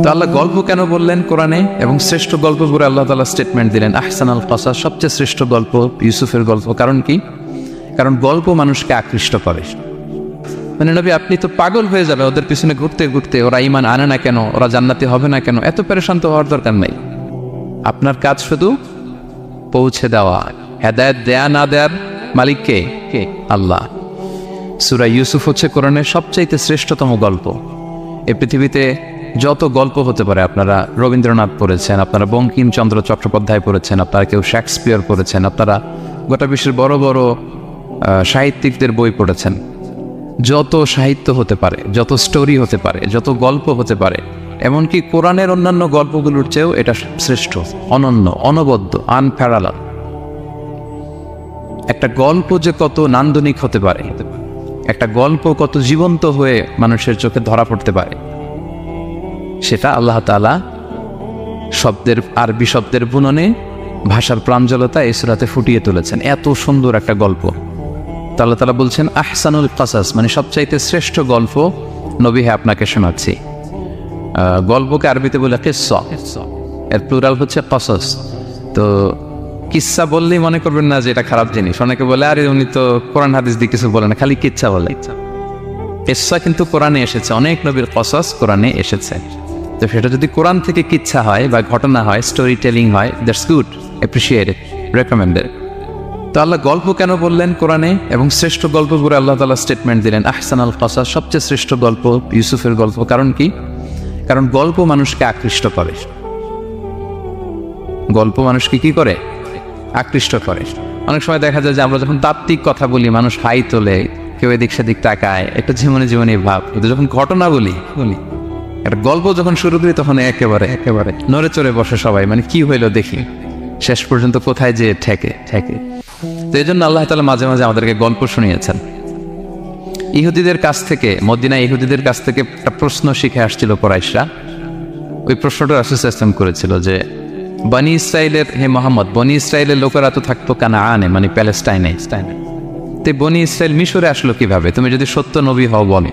তো আল্লাহ গল্প কেন বললেন কোরআনে, এবং শ্রেষ্ঠ গল্প করে আল্লাহ তাআলা স্টেটমেন্ট দিলেন আহসানুল কাসাস, সবচেয়ে শ্রেষ্ঠ গল্প ইউসুফের গল্প। কারণ কি? কারণ গল্প মানুষকে আকৃষ্ট করে। মানে নবী, আপনি তো পাগল হয়ে যাবে ওদের পিছনে ঘুরতে ঘুরতে, ওরা ঈমান আনে না কেন, ওরা জান্নাতি হবে না কেন, এত পেরেশান তো হওয়ার দরকার নাই। আপনার কাজ শুধু পৌঁছে দেওয়া। হেদায়েত দেয়া না দেয়ার মালিক কে? আল্লাহ। সূরা ইউসুফ হচ্ছে কোরআনের সবচাইতে শ্রেষ্ঠতম গল্প। এই পৃথিবীতে যত গল্প হতে পারে, আপনারা রবীন্দ্রনাথ পড়েছেন, আপনারা বঙ্কিমচন্দ্র চট্টোপাধ্যায় পড়েছেন, আপনারা কেউ শেক্সপিয়ার পড়েছেন, আপনারা গোটা বিশ্বের বড় বড় সাহিত্যিকদের বই পড়েছেন। যত সাহিত্য হতে পারে, যত স্টোরি হতে পারে, যত গল্প হতে পারে, এমনকি কোরআনের অন্যান্য গল্পগুলোর চেয়েও এটা শ্রেষ্ঠ, অনন্য, অনবদ্য, আনপ্যারালাল। একটা গল্প যে কত নান্দনিক হতে পারে, একটা গল্প কত জীবন্ত হয়ে মানুষের চোখে ধরা পড়তে পারে, সেটা আল্লাহ তাআলা শব্দের, আরবি শব্দের বুননে, ভাষার প্রাঞ্জলতা এই সূরাতে ফুটিয়ে তুলেছেন। এত সুন্দর একটা গল্প। আল্লাহ তাআলা বলছেন আহসানুল কাসাস, মানে সবচাইতে শ্রেষ্ঠ গল্প নবী হে আপনাকে শোনাচ্ছি। গল্পকে আরবিতে বলে কিসসা, এর প্লুরাল হচ্ছে কসস। তো কিসসা বললেই মনে করবেন না যে এটা খারাপ জিনিস। অনেকে বলে আরে উনি তো কোরআন হাদিস দিয়ে কিছু বলে না, খালি কিচ্ছা বলে। কিসসা কিন্তু কোরআনে এসেছে, অনেক নবীর কসস কোরআনে এসেছে। তো সেটা যদি কোরআন থেকে কিচ্ছা হয় বা ঘটনা হয়, স্টোরি টেলিং হয়, দ্যাটস গুড, অ্যাপ্রিসিয়েটেড, রেকমেন্ডেড। তো আল্লাহ গল্প কেন বললেন কোরআনে, এবং শ্রেষ্ঠ গল্প করে আল্লাহ তাআলা স্টেটমেন্ট দিলেন আহসানুল কাসাস, সবচেয়ে শ্রেষ্ঠ গল্প ইউসুফের গল্প। কারণ কি? কারণ গল্প মানুষকে আকৃষ্ট করে। গল্প মানুষকে কি করে? আকৃষ্ট করে। অনেক সময় দেখা যায় যে আমরা যখন তাত্ত্বিক কথা বলি, মানুষ হাই তোলে, কেউ এদিক সেদিক তাকায়, একটা জীবনে জীবনে ভাব। কিন্তু যখন ঘটনা বলি, একটা গল্প যখন শুরু করি, তখন একেবারে নড়ে চড়ে বসে সবাই, মানে কি হইলো দেখি, শেষ পর্যন্ত কোথায় যে ঠেকে। তো এই জন্য আল্লাহ তাআলা মাঝে মাঝে আমাদেরকে গল্প শুনিয়েছেন। ইহুদিদের কাছ থেকে, মদিনা ইহুদিদের কাছ থেকে একটা প্রশ্ন শিখে আসছিল কুরাইশরা। ওই প্রশ্নটা রাসূল সাল্লাল্লাহু আলাইহি ওয়াসাল্লাম করেছিল যে বনি ইসরাইলের, হে মুহাম্মদ, বনি ইসরাইলের লোকেরা তো থাকতো কানাআনে, মানে প্যালেস্টাইনে। তো বনি ইসরাইল মিশরে আসলো কিভাবে? তুমি যদি সত্য নবী হও বলো।